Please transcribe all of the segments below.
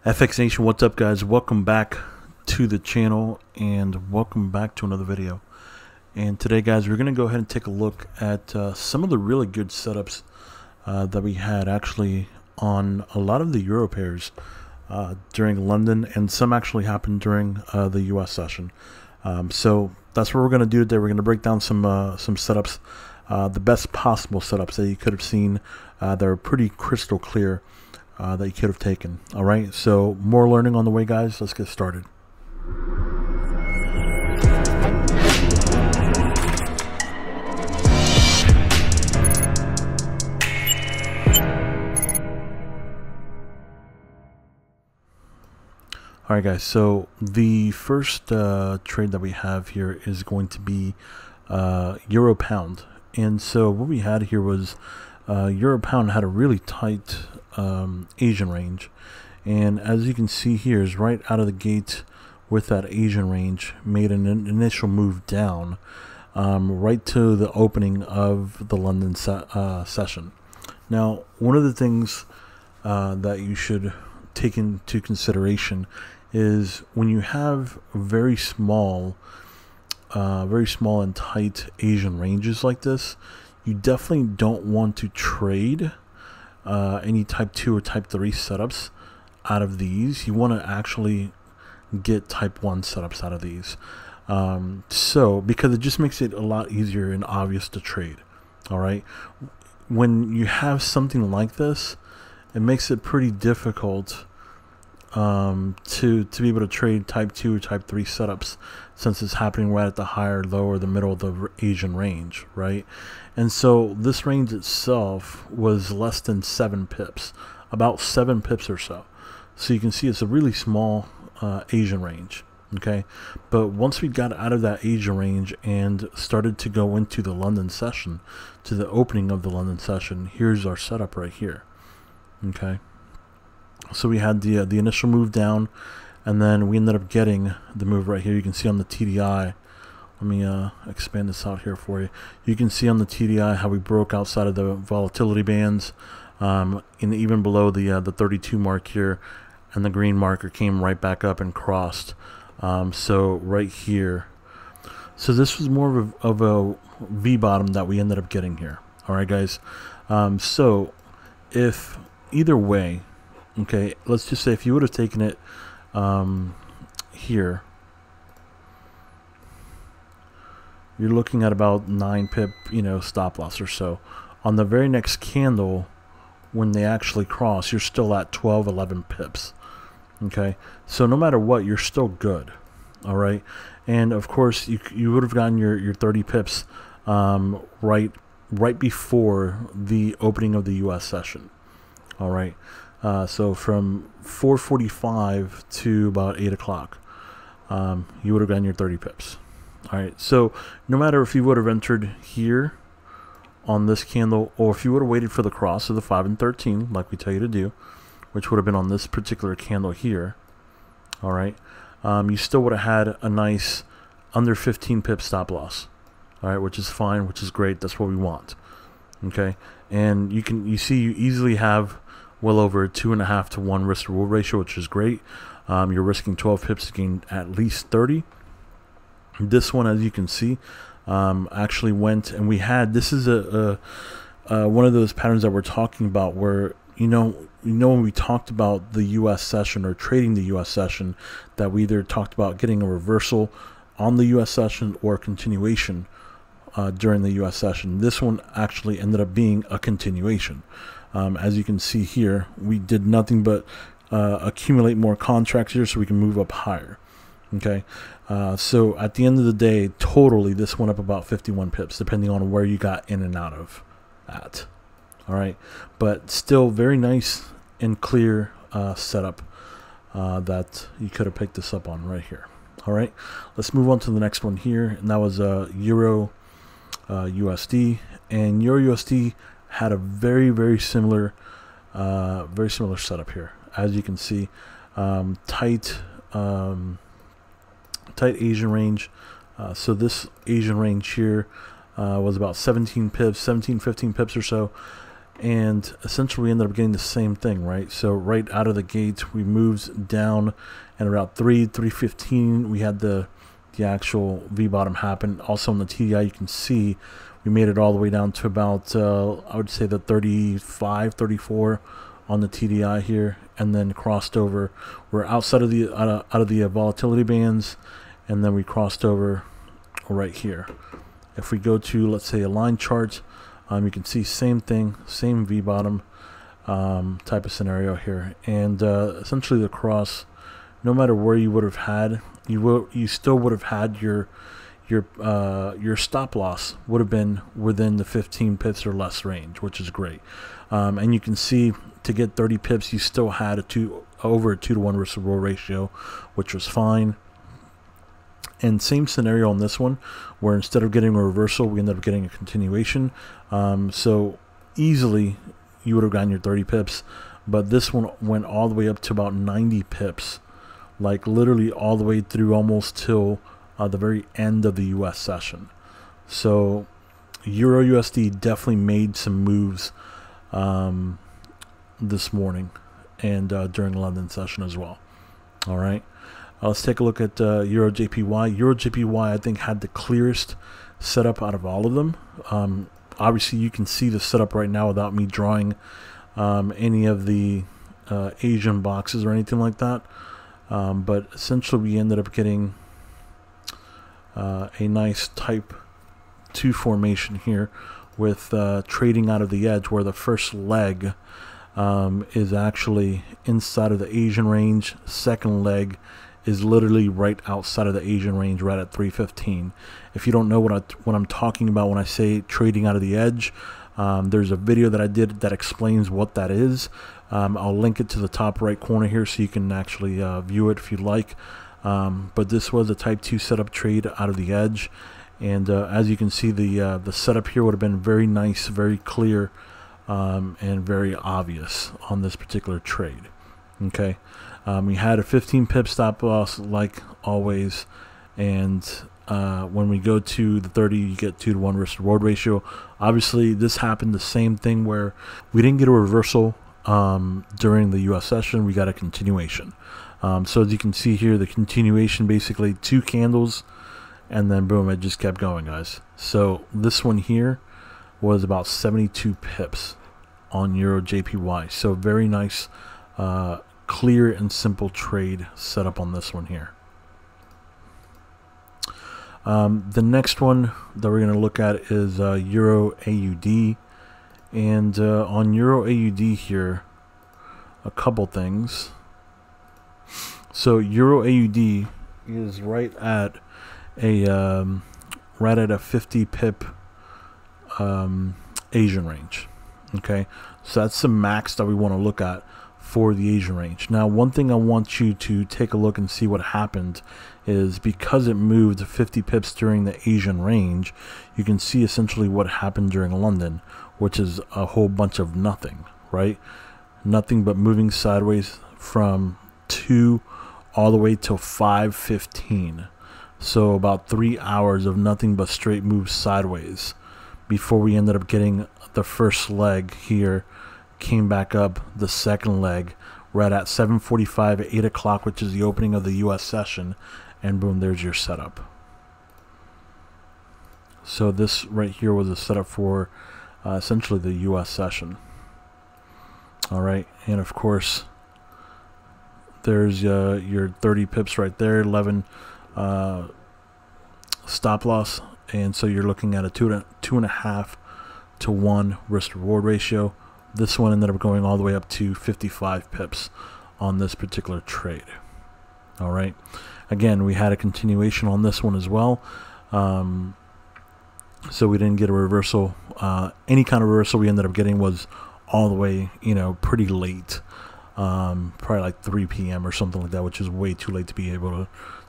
FX Nation, what's up guys? Welcome back to the channel and welcome back to another video. And today guys, we're going to go ahead and take a look at some of the really good setups that we had actually on a lot of the Euro pairs during London, and some actually happened during the US session. So that's what we're going to do today. We're going to break down some setups, the best possible setups that you could have seen that are pretty crystal clear that you could have taken. All right, so more learning on the way, guys. Let's get started. All right, guys, so the first trade that we have here is going to be Euro Pound. And so what we had here was Euro Pound had a really tight Asian range, and as you can see here, is right out of the gate with that Asian range, made an initial move down right to the opening of the London session. Now, one of the things that you should take into consideration is when you have very small and tight Asian ranges like this, you definitely don't want to trade any type 2 or type 3 setups out of these. You want to actually get type 1 setups out of these, because it just makes it a lot easier and obvious to trade. All right, when you have something like this, it makes it pretty difficult to be able to trade type 2 or type 3 setups, since it's happening right at the higher, lower, the middle of the Asian range, right? And so this range itself was less than 7 pips, about 7 pips or so. So you can see it's a really small Asian range, okay? But once we got out of that Asian range and started to go into the London session, to the opening of the London session, here's our setup right here, okay? So we had the initial move down, and then we ended up getting the move right here. You can see on the TDI, let me expand this out here for you. You can see on the TDI how we broke outside of the volatility bands, and even below the 32 mark here, and the green marker came right back up and crossed. So right here, so this was more of a V bottom that we ended up getting here. All right, guys. So if either way, okay, let's just say if you would have taken it here, you're looking at about 9 pip, stop loss or so. On the very next candle, when they actually cross, you're still at 12, 11 pips. Okay, so no matter what, you're still good. All right, and of course you would have gotten your 30 pips right before the opening of the US session. All right. So from 4:45 to about 8 o'clock, you would have gotten your 30 pips. All right. So no matter if you would have entered here on this candle, or if you would have waited for the cross of the 5 and 13, like we tell you to do, which would have been on this particular candle here. All right. You still would have had a nice under 15 pip stop loss. All right, which is fine, which is great. That's what we want. Okay. And you see you easily have well over 2.5 to 1 risk to reward ratio, which is great. You're risking 12 pips to gain at least 30. This one, as you can see, actually went, and we had, this is one of those patterns that we're talking about where, when we talked about the US session or trading the US session, that we either talked about getting a reversal on the US session or a continuation during the US session. This one actually ended up being a continuation. As you can see here, we did nothing but accumulate more contracts here so we can move up higher. Okay, so at the end of the day, totally this went up about 51 pips, depending on where you got in and out of at. All right, but still very nice and clear setup that you could have picked this up on right here. All right, let's move on to the next one here, and that was Euro USD, and Euro USD had a very similar setup here. As you can see, tight Asian range. So this Asian range here was about 17 pips, 15 pips or so, and essentially we ended up getting the same thing, right? So right out of the gate, we moved down, and around 3:15 we had the actual V bottom happen. Also on the TDI, you can see we made it all the way down to about I would say the 35, 34 on the TDI here, and then crossed over. We're outside of the out of the volatility bands, and then we crossed over right here. If we go to, let's say, a line chart, you can see same thing, same V bottom type of scenario here, and essentially the cross, no matter where you would have had, you still would have had your stop loss would have been within the 15 pips or less range, which is great. And you can see to get 30 pips, you still had over a 2-to-1 risk reward ratio, which was fine. And same scenario on this one, where instead of getting a reversal, we ended up getting a continuation. So easily you would have gotten your 30 pips, but this one went all the way up to about 90 pips, like literally all the way through almost till the very end of the US session. So EURUSD definitely made some moves this morning and during London session as well. All right. Let's take a look at EURJPY. EURJPY, I think, had the clearest setup out of all of them. Obviously, you can see the setup right now without me drawing any of the Asian boxes or anything like that. But essentially, we ended up getting a nice type 2 formation here with trading out of the edge, where the first leg is actually inside of the Asian range. Second leg is literally right outside of the Asian range, right at 315. If you don't know what I'm talking about when I say trading out of the edge, there's a video that I did that explains what that is. I'll link it to the top right corner here so you can actually view it if you'd like. But this was a type 2 setup trade out of the edge, and as you can see, the setup here would have been very nice, very clear, and very obvious on this particular trade. Okay. We had a 15 pip stop loss like always, and when we go to the 30, you get 2-to-1 risk reward ratio. Obviously, this happened the same thing where we didn't get a reversal during the US session. We got a continuation. So as you can see here, the continuation, basically 2 candles, and then boom, it just kept going, guys. So this one here was about 72 pips on EURJPY. So very nice, clear and simple trade setup on this one here. The next one that we're going to look at is EURAUD, and on EURAUD here, a couple things. So EURAUD is right at a 50 pip Asian range. Okay, so that's the max that we want to look at for the Asian range. Now, one thing I want you to take a look and see what happened is, because it moved 50 pips during the Asian range, you can see essentially what happened during London, which is a whole bunch of nothing, right? Nothing but moving sideways from 2 all the way till 5:15. So about 3 hours of nothing but straight moves sideways before we ended up getting the first leg here, came back up the second leg right at 7:45 at 8 o'clock, which is the opening of the US session, and boom, there's your setup. So this right here was a setup for essentially the US session. All right, and of course there's your 30 pips right there, 11 stop loss, and so you're looking at a 2.5 to 1 risk reward ratio. This one ended up going all the way up to 55 pips on this particular trade. All right, again, we had a continuation on this one as well, so we didn't get a reversal. Any kind of reversal we ended up getting was all the way, pretty late, probably like 3 p.m. or something like that, which is way too late to be able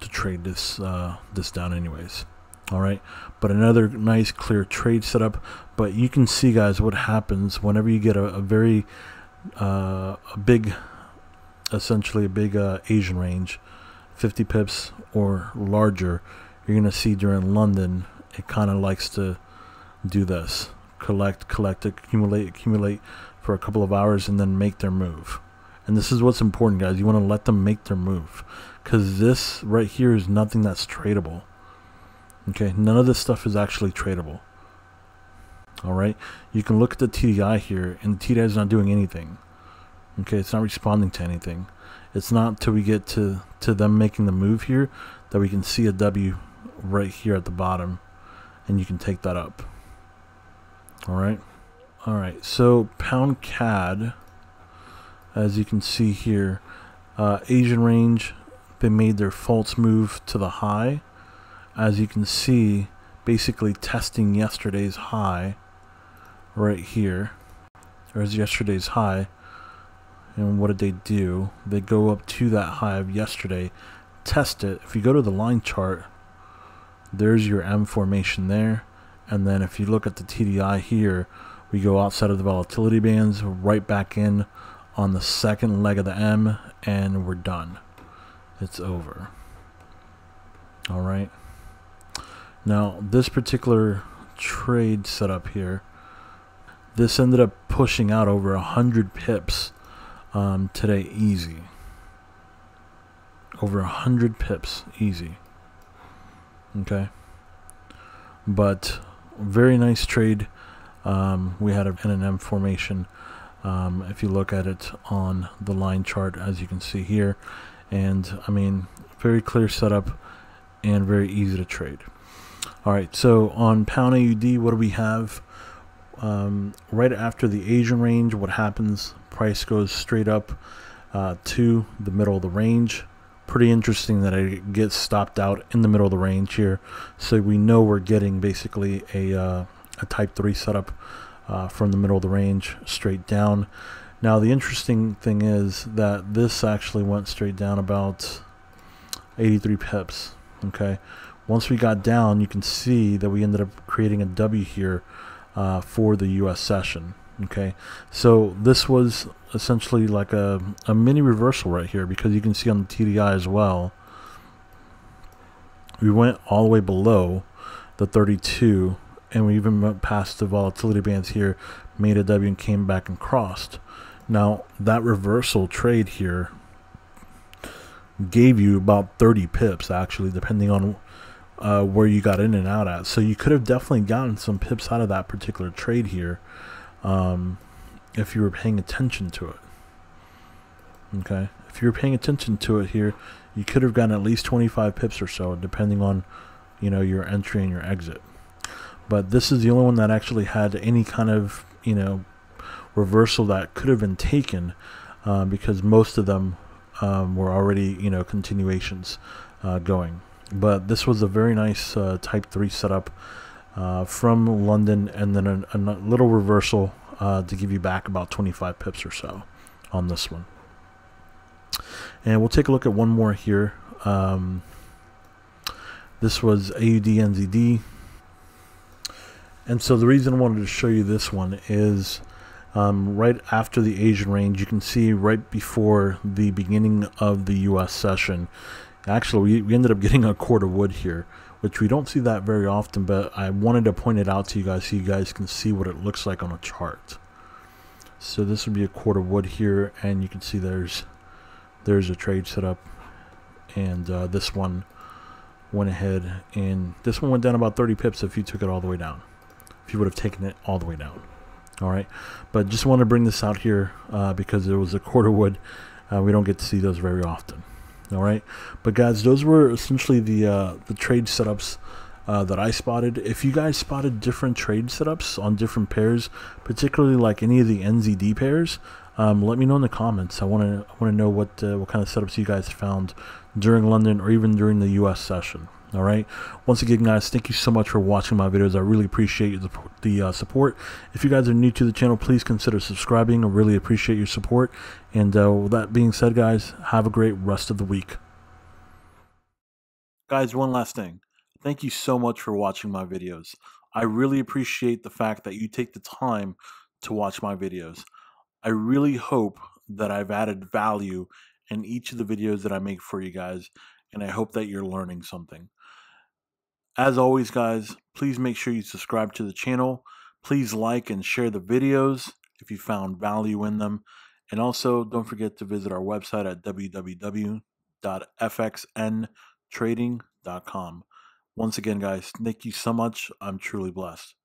to trade this down anyways. All right, but another nice clear trade setup. But you can see, guys, what happens whenever you get a very essentially a big Asian range, 50 pips or larger. You're gonna see during London, it kind of likes to do this, collect, accumulate for a couple of hours, and then make their move. And this is what's important, guys. You want to let them make their move, because this right here is nothing that's tradable. Okay, none of this stuff is actually tradable. Alright, you can look at the TDI here, and the TDI is not doing anything. Okay, it's not responding to anything. It's not till we get to them making the move here that we can see a W right here at the bottom, and you can take that up. Alright, so pound CAD, as you can see here, Asian range, they made their false move to the high. As you can see, basically testing yesterday's high right here. There's yesterday's high. And what did they do? They go up to that high of yesterday, test it. If you go to the line chart, there's your M formation there. And then if you look at the TDI here, we go outside of the volatility bands, right back in on the second leg of the M, and we're done. It's over. Alright. Now, this particular trade setup here, this ended up pushing out over 100 pips today, easy. Over 100 pips, easy. Okay. But very nice trade. We had an M formation. If you look at it on the line chart, as you can see here, and I mean, very clear setup and very easy to trade. Alright, so on pound AUD, what do we have? Right after the Asian range, what happens? Price goes straight up to the middle of the range. Pretty interesting that it gets stopped out in the middle of the range here. So we know we're getting basically a type 3 setup from the middle of the range straight down. Now the interesting thing is that this actually went straight down about 83 pips. Okay, once we got down, you can see that we ended up creating a W here for the US session. Okay, so this was essentially like a mini reversal right here, because you can see on the TDI as well, we went all the way below the 32, and we even went past the volatility bands here, made a W and came back and crossed. Now that reversal trade here gave you about 30 pips actually, depending on where you got in and out at. So you could have definitely gotten some pips out of that particular trade here if you were paying attention to it. Okay, if you were paying attention to it here, you could have gotten at least 25 pips or so, depending on, you know, your entry and your exit. But this is the only one that actually had any kind of, you know, reversal that could have been taken, because most of them were already, you know, continuations going. But this was a very nice type 3 setup from London, and then a little reversal to give you back about 25 pips or so on this one. And we'll take a look at one more here. This was AUD NZD. And so the reason I wanted to show you this one is right after the Asian range, you can see right before the beginning of the US session, actually we ended up getting a cord of wood here, which we don't see that very often, but I wanted to point it out to you guys so you guys can see what it looks like on a chart. So this would be a cord of wood here, and you can see there's a trade setup, and this one went ahead, and this one went down about 30 pips if you took it all the way down, if you would have taken it all the way down. Alright, but just want to bring this out here because it was a cord of wood. We don't get to see those very often. Alright, but guys, those were essentially the trade setups that I spotted. If you guys spotted different trade setups on different pairs, particularly like any of the NZD pairs, let me know in the comments. I want to know what kind of setups you guys found during London or even during the US session. Alright, once again guys, thank you so much for watching my videos. I really appreciate the support. If you guys are new to the channel, please consider subscribing. I really appreciate your support. And with that being said, guys, have a great rest of the week. Guys, one last thing. Thank you so much for watching my videos. I really appreciate the fact that you take the time to watch my videos. I really hope that I've added value in each of the videos that I make for you guys, and I hope that you're learning something. As always, guys, please make sure you subscribe to the channel. Please like and share the videos if you found value in them. And also, don't forget to visit our website at www.fxntrading.com. Once again, guys, thank you so much. I'm truly blessed.